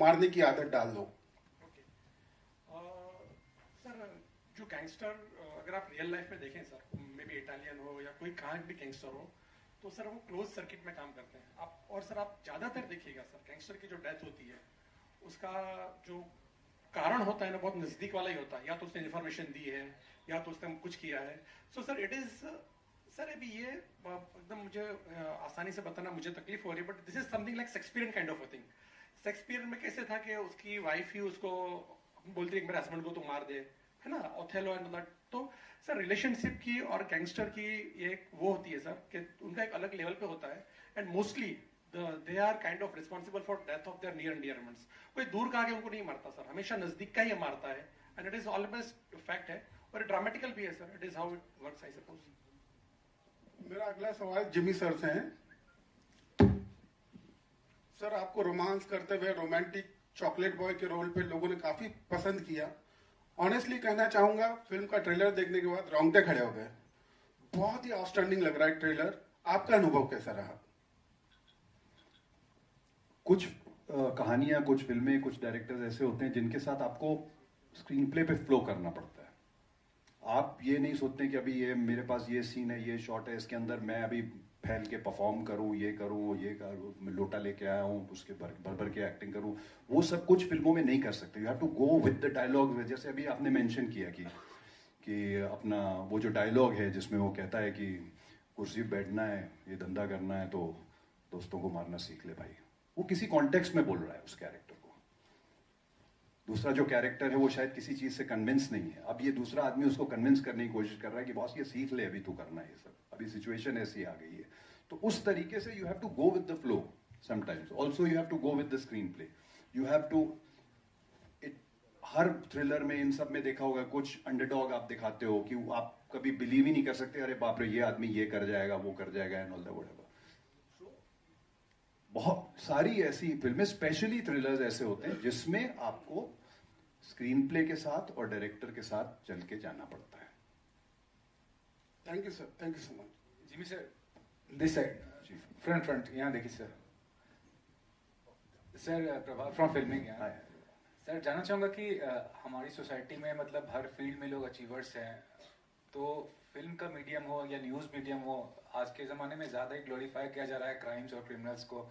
मारने की आदत डाल दो। ओके सर, जो गैंगस्टर अगर आप रियल लाइफ में देखें सर, मे बी इटालियन हो या कोई कहाँ भी गैंगस्टर हो, तो सर वो क्लोज सर्किट में काम करते हैं। आप और सर आप ज़्यादातर देखिएगा सर, गैंगस्टर की जो डेथ होती है उसका जो कारण होता है ना, बहुत नज़दीक वाला ही होता है। या तो उसने इन्फॉर्मेशन दी है या तो उसने कुछ किया है। So sir it is sir, अभी ये एकदम मुझे आसानी से बताना मुझे तकलीफ हो रही है, but this is something like Shakespearean kind of a thing. Shakespeare में कैसे था कि उसकी वाइफ ही उसको बोलती है मेरे हस्बैंड को तो मार दे, है ना, ओथेलो एंड दैट। तो सर रिलेशनशिप की और गैंगस्टर की ये वो होती है सर कि उनका एक अलग लेवल पे होता है, and mostly they are kind of responsible for death of their near and dear ones. कोई दूर का आके उनको नहीं मारता सर, हमेशा नजदीक का ही मारता है, and it is always fact है, और ड्रामेटिकल भी है sir. It is how it works I suppose. मेरा अगला सवाल जिमी सर से है। सर, आपको रोमांस करते हुए रोमांटिक चॉकलेट बॉय के रोल पे लोगों ने काफी पसंद किया। ऑनेस्टली कहना चाहूंगा, फिल्म का ट्रेलर देखने के बाद रोंगटे खड़े हो गए। बहुत ही आउटस्टैंडिंग लग रहा है ट्रेलर। आपका अनुभव कैसा रहा? कुछ कहानियां, कुछ फिल्में, कुछ डायरेक्टर्स ऐसे होते हैं जिनके साथ आपको स्क्रीन प्ले पे फ्लो करना पड़ता है। आप ये नहीं सोचते कि अभी ये मेरे पास ये सीन है, ये शॉट है, इसके अंदर मैं अभी फैल के परफॉर्म करूं, ये करूं, मैं लोटा लेके आया हूं, उसके भर भर के एक्टिंग करूं। वो सब कुछ फिल्मों में नहीं कर सकते। You have to go with the dialogue. जैसे अभी आपने मेंशन किया कि अपना वो जो डायलॉग है जिसमें वो कहता है कि कुर्सी पे बैठना है, ये धंधा करना है तो दोस्तों को मारना सीख ले भाई। वो किसी कॉन्टेक्स्ट में बोल रहा है उस कैरेक्टर को। दूसरा जो कैरेक्टर है वो शायद किसी चीज से कन्विंस नहीं है। अब ये दूसरा आदमी उसको कन्विंस करने की कोशिश कर रहा है कि बॉस ये सीख ले, अभी तू करना है ये सब, अभी सिचुएशन ऐसी आ गई है। तो उस तरीके से you have to go with the flow sometimes. Also you have to go with the screenplay. You have to हर थ्रिलर में, इन सब में देखा होगा, कुछ अंडरडॉग आप दिखाते हो कि आप कभी बिलीव ही नहीं कर सकते, अरे बाप रे ये आदमी ये कर जाएगा, वो कर जाएगा, एंड ऑल दैट व्हाटएवर। बहुत सारी ऐसी फिल्में, स्पेशली थ्रिलर्स ऐसे होते हैं जिसमें आपको स्क्रीन प्ले के साथ और डायरेक्टर के साथ चल के जाना पड़ता है। Thank you sir, thank you so much. Jimmy sir, this side, front यहाँ देखिए सर। सर प्रभाव फ्रॉम फिल्मिंग यहाँ। सर जानना चाहूँगा कि हमारी सोसाइटी में मतलब हर फील्ड में लोग अचीवर्स हैं, तो फिल्म का मीडियम हो या न्यूज़ मीडियम हो, आज के ज़माने में ज़्यादा ही ग्लोरीफाई किया जा रहा है क्राइम्स और क्रिमिनल्स को।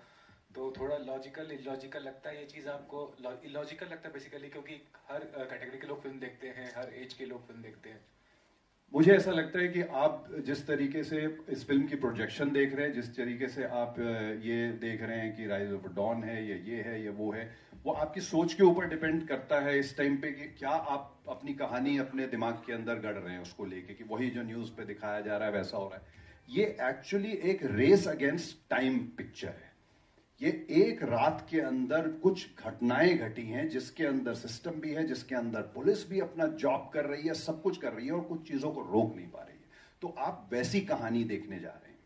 तो थोड़ा लॉजिकल इलॉजिकल लगता है ये चीज़ आपको? इलॉजिकल लगता है बेसिकली, क्योंकि हर कैटेगरी के लोग फिल्म देखते हैं, हर एज के लोग फिल्म देखते हैं। मुझे ऐसा लगता है कि आप जिस तरीके से इस फिल्म की प्रोजेक्शन देख रहे हैं, जिस तरीके से आप ये देख रहे हैं कि राइज ऑफ डॉन है, ये है, ये वो है, वो आपकी सोच के ऊपर डिपेंड करता है इस टाइम पे कि क्या आप अपनी कहानी अपने दिमाग के अंदर गढ़ रहे हैं उसको लेके, कि वही जो न्यूज़ पे दिखाया जा रहा है वैसा हो रहा है। ये एक्चुअली एक रेस अगेंस्ट टाइम पिक्चर है। ये एक रात के अंदर कुछ घटनाएं घटी हैं जिसके अंदर सिस्टम भी है, जिसके अंदर पुलिस भी अपना जॉब कर रही है, सब कुछ कर रही है और कुछ चीजों को रोक नहीं पा रही है। तो आप वैसी कहानी देखने जा रहे हैं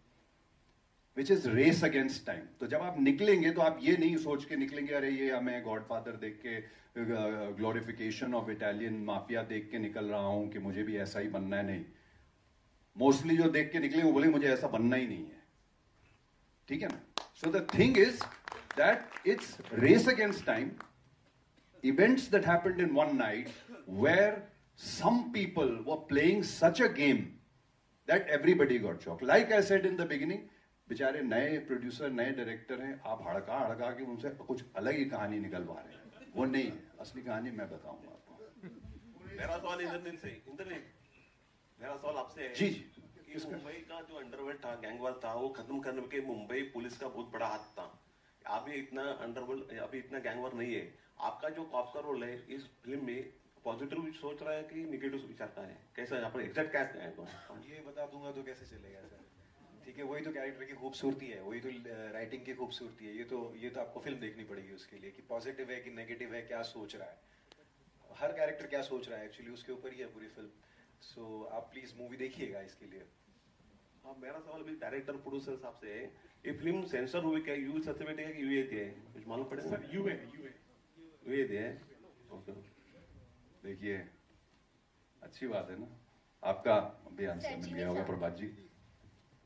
which is race against time. तो जब आप निकलेंगे तो आप ये नहीं सोच के निकलेंगे अरे ये हमें गॉडफादर देख के, ग्लोरिफिकेशन ऑफ इटालियन माफिया देख के निकल रहा हूं कि मुझे भी ऐसा ही बनना है। नहीं, मोस्टली जो देख के निकले वो बोले मुझे ऐसा बनना ही नहीं है। ठीक है ना? So the thing is that it's race against time, events that happened in one night where some people were playing such a game that everybody got shocked. Like I said in the beginning, बेचारे नए producer, नए director हैं, आप हड़का हड़का के उनसे कुछ अलग ही कहानी निकलवा रहे हैं। वो नहीं है असली कहानी, मैं बताऊंगा आपको। मेरा सवाल मेरा सवाल आपसे है जी कि मुंबई का जो अंडरवर्ल्ड था, गैंगवार था, वो खत्म करने के मुंबई पुलिस का बहुत बड़ा हाथ था। अभी इतना अंडरवर्ल्ड, अभी इतना गैंगवार नहीं है। आपका जो कॉप का रोल है इस फिल्म में, पॉजिटिव सोच रहा है कि निगेटिव विचार का है? कैसा है, आपने एग्जैक्ट क्या है? तो ये बता दूंगा तो कैसे चलेगा सर? ठीक है, वही तो कैरेक्टर की खूबसूरती है, वही तो राइटिंग की खूबसूरती है। ये तो आपको फिल्म देखनी पड़ेगी उसके लिए कि पॉजिटिव है कि नेगेटिव है, क्या सोच रहा है हर कैरेक्टर, क्या सोच रहा है एक्चुअली, उसके ऊपर ही है पूरी फिल्म। सो आप प्लीज मूवी देखिएगा इसके लिए। हाँ, मेरा सवाल भी डायरेक्टर प्रोड्यूसर साहब से है, ये फिल्म सेंसर हुई क्या, यू सर्टिफिकेट है कि यूए है, कुछ मालूम पड़ेगा? सर यूए है। ओके, देखिए अच्छी बात है ना, आपका भी आंसर मिल गया होगा Prabhat ji.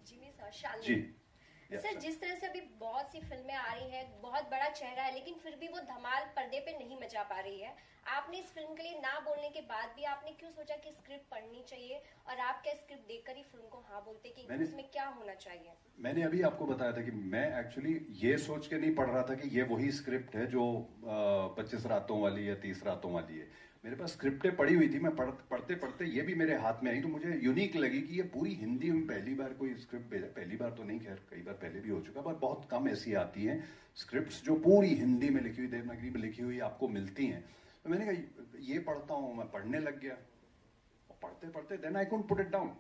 Jimmy sir, Shalini. Ji Yeah, sir जिस तरह से अभी बहुत सी फिल्में आ रही हैं, बहुत बड़ा चेहरा है, लेकिन फिर भी वो धमाल पर्दे पे नहीं मचा पा रही है। आपने इस फिल्म के लिए ना बोलने के बाद भी आपने क्यों सोचा कि स्क्रिप्ट पढ़नी चाहिए, और आप क्या स्क्रिप्ट देखकर ही फिल्म को हाँ बोलते कि उसमें क्या होना चाहिए? मैंने अभी आपको बताया था कि मैं एक्चुअली ये सोच के नहीं पढ़ रहा था कि ये वही स्क्रिप्ट है जो 25 रातों वाली या 30 रातों वाली है। मेरे पास स्क्रिप्टें पड़ी हुई थी, मैं पढ़ते पढ़ते ये भी मेरे हाथ में आई, तो मुझे यूनिक लगी कि ये पूरी हिंदी में पहली बार कोई स्क्रिप्ट भेजा। पहली बार तो नहीं, खैर कई बार पहले भी हो चुका, पर बहुत कम ऐसी आती हैं स्क्रिप्ट्स जो पूरी हिंदी में लिखी हुई, देवनागरी में लिखी हुई आपको मिलती हैं। तो मैंने कहा ये पढ़ता हूँ, मैं पढ़ने लग गया, और पढ़ते पढ़ते then I couldn't put it down,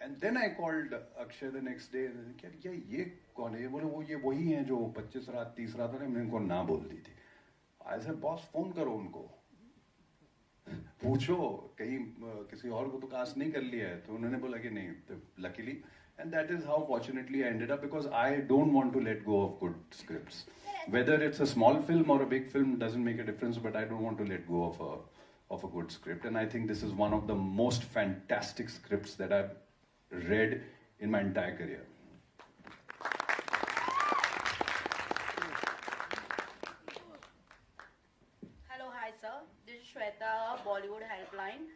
and then I called Akshay the next day, क्या ये कौन है? बोले वो ये वही है जो 25 रात 30 रात ने मैंने उनको ना बोल दी थी। आई सेड बॉस फोन करो उनको, पूछो कहीं किसी और को तो कास्ट नहीं कर लिया है। तो उन्होंने बोला कि नहीं, luckily, and that is how fortunately I ended up, because I don't want to let go of good scripts. Whether it's a small film or a big film doesn't make a difference, but I don't want to let go of a good script, and I think this is one of the most fantastic scripts that I've read in my entire career. Hello, hi sir. This is Shweta, Bollywood Helpline.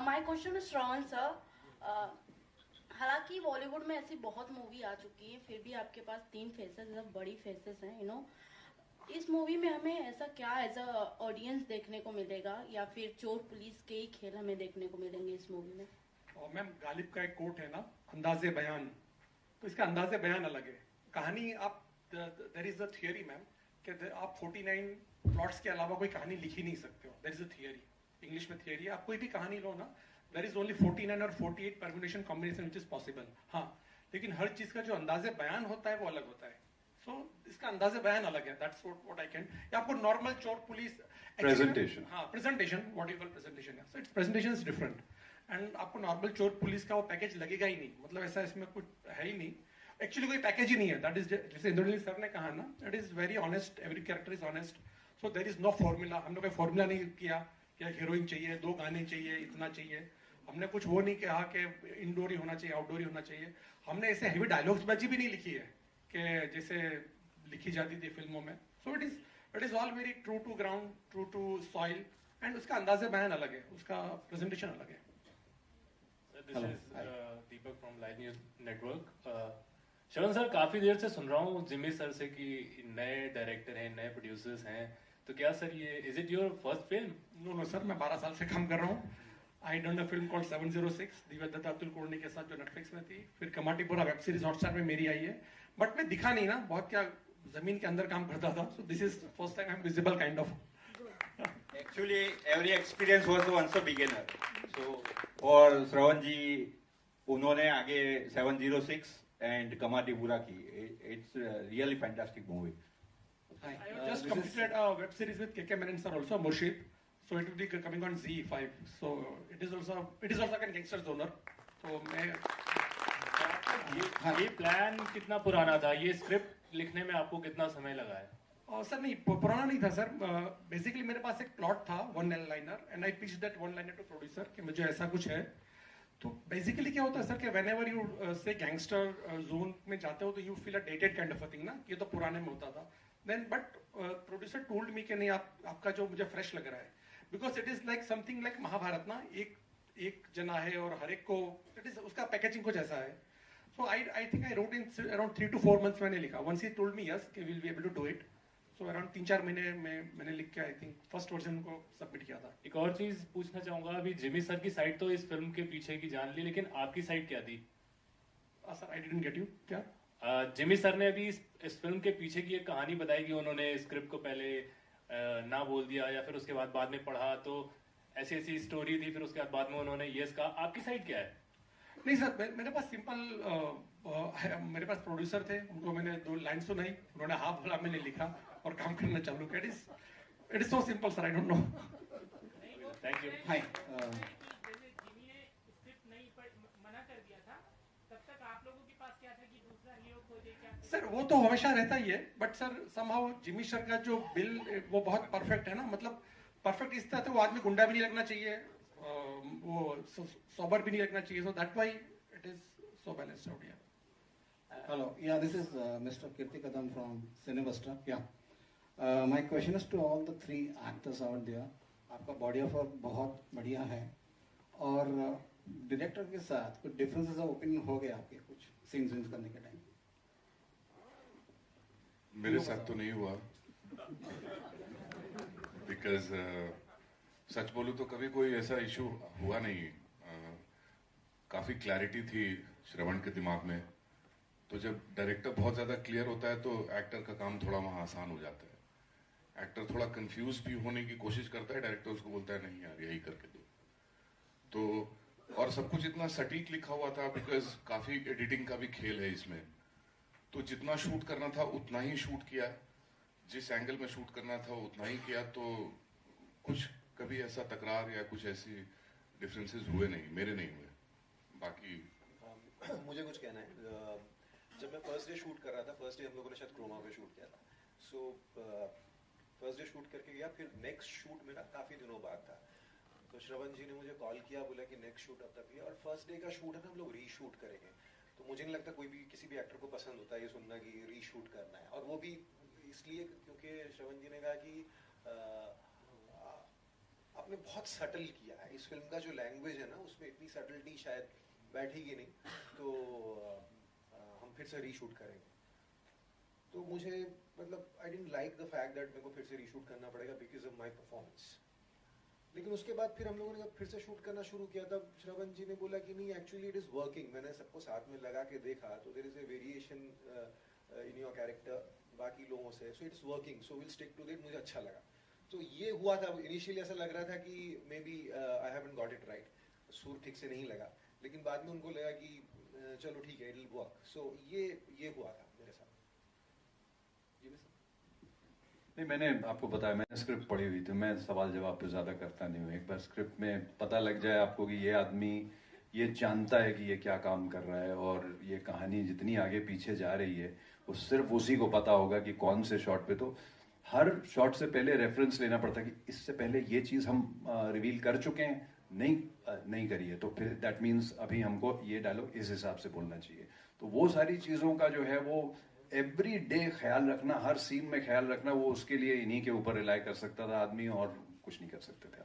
My question is Shravan sir. हालांकि बॉलीवुड में ऐसी बहुत movie आ चुकी है, फिर भी आपके पास 3 faces, सब बड़ी फेसेस हैं, यू नो। इस मूवी में हमें ऐसा क्या एज अ ऑडियंस देखने को मिलेगा, या फिर चोर पुलिस के ही खेल हमें देखने को मिलेंगे इस मूवी में? और मैम गालिब का एक कोट है ना, अंदाजे बयान, तो इसका अंदाजे बयान अलग है। कहानी आप, there is a theory ma'am कि आप 49 प्लॉट्स के अलावा कोई कहानी लिख ही नहीं सकते हो। There is a theory, English में थियरी, आप कोई भी कहानी लो ना, देयर इज ओनली 49 और 48 permutation combination which is possible. हाँ, लेकिन हर चीज का जो अंदाजे बयान होता है वो अलग होता है। सो इसका अंदाजे बयान अलग है, दैट्स व्हाट आई कैन। या आपको नॉर्मल चोर पुलिस प्रेजेंटेशन, हाँ presentation, what you call presentation, so it's presentation is different, and आपको नॉर्मल चोर पुलिस का वो पैकेज लगेगा ही नहीं, मतलब ऐसा इसमें कुछ है ही नहीं, एक्चुअली कोई पैकेज ही नहीं है। दैट इज जैसे इंद्रनील सर ने कहा ना, that is very honest, every character is honest, so there is no formula. हमने कोई फॉर्मूला नहीं किया कि हीरोइन चाहिए, 2 गाने चाहिए, इतना चाहिए, हमने कुछ वो नहीं कहा कि इंडोर ही होना चाहिए, आउटडोर ही होना चाहिए। हमने ऐसे हेवी डायलॉग्स बाजी भी नहीं लिखी है कि जैसे लिखी जाती थी फिल्मों में। So it is all very true to ground, true to soil, and उसका अंदाजे बयान अलग है, उसका प्रेजेंटेशन अलग है। This is Deepak from live news network. Shravan sir, काफी देर से सुन रहा हूँ जिमी सर से कि नए डायरेक्टर हैं, नए प्रोड्यूसर्स हैं, तो क्या सर ये is it your first film? No sir, मैं 12 साल से काम कर रहा हूँ। I done a film called 706 Divya Dutta Atul कोर्णी के साथ, जो नेटफ्लिक्स में थी। फिर कमाटीपुरा वेब सीरीज हॉटस्टार में मेरी आई है, बट मैं दिखा नहीं ना, बहुत क्या जमीन के अंदर काम करता था। So this is first time I am visible kind of. Actually, every experience was once a beginner. So for Shravan ji, उन्होंने आगे 706 and Kamatipura की, it's a really fantastic movie. I have just completed a web series with KK Menon sir also, Murshid. So it will be coming on Z5. So it is also like a gangster genre. So मैं ये plan कितना पुराना था? ये script लिखने में आपको कितना समय लगा है? सर नहीं, पुराना नहीं था सर। बेसिकली मेरे पास एक प्लॉट था, 1 liner, and I pitch that 1 liner to producer कि मुझे ऐसा कुछ है। तो बेसिकली क्या होता है सर कि whenever you say gangster zone में जाते हो तो you feel a dated kind of a thing ना, ये तो पुराने में होता था। Then but producer told me कि नहीं, आपका जो मुझे फ्रेश लग रहा है, because it is like something like Mahabharat ना, एक जना है और हर एक को इट इज उसका पैकेजिंग कुछ ऐसा है। So I think I wrote in around 3 to 4 months मैंने लिखा। Once he told me yes कि will be able to do it, so around 3-4 महीने में मैंने लिख के आई थिंक फर्स्ट वर्जन को सबमिट किया था। एक और चीज पूछना चाहूंगा, अभी जिमी सर की साइड तो इस फिल्म के पीछे की जान ली, लेकिन आपकी साइड क्या थी? Sir I didn't get you, क्या? जिमी सर ने अभी इस फिल्म के पीछे की एक कहानी बताई कि उन्होंने स्क्रिप्ट को पहले ना बोल दिया, या फिर उसके बाद में पढ़ा तो ऐसी स्टोरी थी, फिर उसके बाद में उन्होंने यस कहा। आपकी साइड क्या है? नहीं सर, मेरे पास सिंपल मेरे पास प्रोड्यूसर थे, उनको मैंने 2 लाइन सुनाई, उन्होंने हाँ बोला, मैंने लिखा और काम करना चालू किया। It is so simple sir, I don't know. Thank you. Hi, sir वो तो हमेशा रहता ही है, but sir somehow Jimmy sir का जो बिल वो बहुत परफेक्ट है ना, मतलब परफेक्ट इस तरह से वो आदमी गुंडा भी नहीं लगना चाहिए, वो सोबर भी नहीं लगना चाहिए, so that why it is so balanced out. Hello. Yeah, this is Mr. Kirti Kadam from Cinevesta. Yeah. My question is to all the three actors out there. आपका body of work बहुत बढ़िया है और director के साथ कुछ differences of opinion हो गए आपके कुछ सीन्स करने के टाइम? मेरे साथ तो नहीं हुआ बिकॉज सच बोलूं तो कभी कोई ऐसा इशू हुआ नहीं. काफी क्लैरिटी थी श्रवण के दिमाग में. तो जब डायरेक्टर बहुत ज्यादा क्लियर होता है तो एक्टर का काम थोड़ा वहां आसान हो जाता है. एक्टर थोड़ा कंफ्यूज भी होने की कोशिश करता है, डायरेक्टर उसको बोलता है नहीं यार यही करके दो. तो और सब कुछ इतना सटीक लिखा हुआ था बिकॉज काफी एडिटिंग का भी खेल है इसमें. तो जितना शूट करना था उतना ही शूट किया, जिस एंगल में शूट करना था उतना ही किया. तो कुछ कभी ऐसा तकरार या कुछ ऐसी डिफरेंसेस हुए नहीं, मेरे नहीं हुए. बाकी मुझे कुछ कहना है. जब मैं फर्स्ट डे शूट कर रहा था, फर्स्ट डे हम लोगों ने शायद क्रोमा पे शूट किया था. सो फर्स्ट डे शूट करके गया, फिर नेक्स्ट शूट मेरा काफी दिनों बाद था. तो श्रवण जी ने मुझे कॉल किया, बोला कि नेक्स्ट शूट अब तक है और फर्स्ट डे का शूट है ना, हम लोग रीशूट करेंगे. तो मुझे नहीं लगता कोई भी किसी भी एक्टर को पसंद होता है ये सुनना कि रीशूट करना है. और वो भी इसलिए क्योंकि श्रवण जी ने कहा कि आपने बहुत सटल किया है. इस फिल्म का जो लैंग्वेज है ना, उसमें इतनी सटलिटी शायद बैठेगी नहीं, तो हम फिर से रीशूट करेंगे. तो मुझे मतलब I didn't like the fact that मेरे को फिर से रीशूट करना पड़ेगा बिकॉज ऑफ माय परफॉर्मेंस. लेकिन उसके बाद फिर हम लोगों ने जब फिर से शूट करना शुरू किया तब श्रवण जी ने बोला कि नहीं एक्चुअली इट इज वर्किंग. मैंने सबको साथ में लगा के देखा तो there is a variation in your character बाकी लोगों से, so it's working, so will stick to that. मुझे अच्छा लगा. तो ये हुआ था. इनिशियली ऐसा लग रहा था कि maybe I haven't got it right, सुर ठीक से नहीं लगा. लेकिन बाद में उनको लगा कि चलो ठीक है, इट विल वर्क. सो ये हुआ था मेरे साथ. नहीं, मैंने आपको बताया, मैंने स्क्रिप्ट पढ़ी हुई थी. मैं सवाल जवाब पे ज़्यादा करता नहीं हूँ. एक बार स्क्रिप्ट में पता लग जाए आपको कि ये आदमी ये जानता है कि ये क्या काम कर रहा है और ये कहानी जितनी आगे पीछे जा रही है वो सिर्फ उसी को पता होगा कि कौन से शॉट पे. तो हर शॉट से पहले रेफरेंस लेना पड़ता है कि इससे पहले ये चीज़ हम रिवील कर चुके हैं, नहीं करी है, तो फिर दैट मीन्स अभी हमको ये डायलॉग इस हिसाब से बोलना चाहिए. तो वो सारी चीज़ों का जो है वो एवरी डे ख्याल रखना, हर सीन में ख्याल रखना, वो उसके लिए इन्हीं के ऊपर रिलाई कर सकता था आदमी और कुछ नहीं कर सकते थे.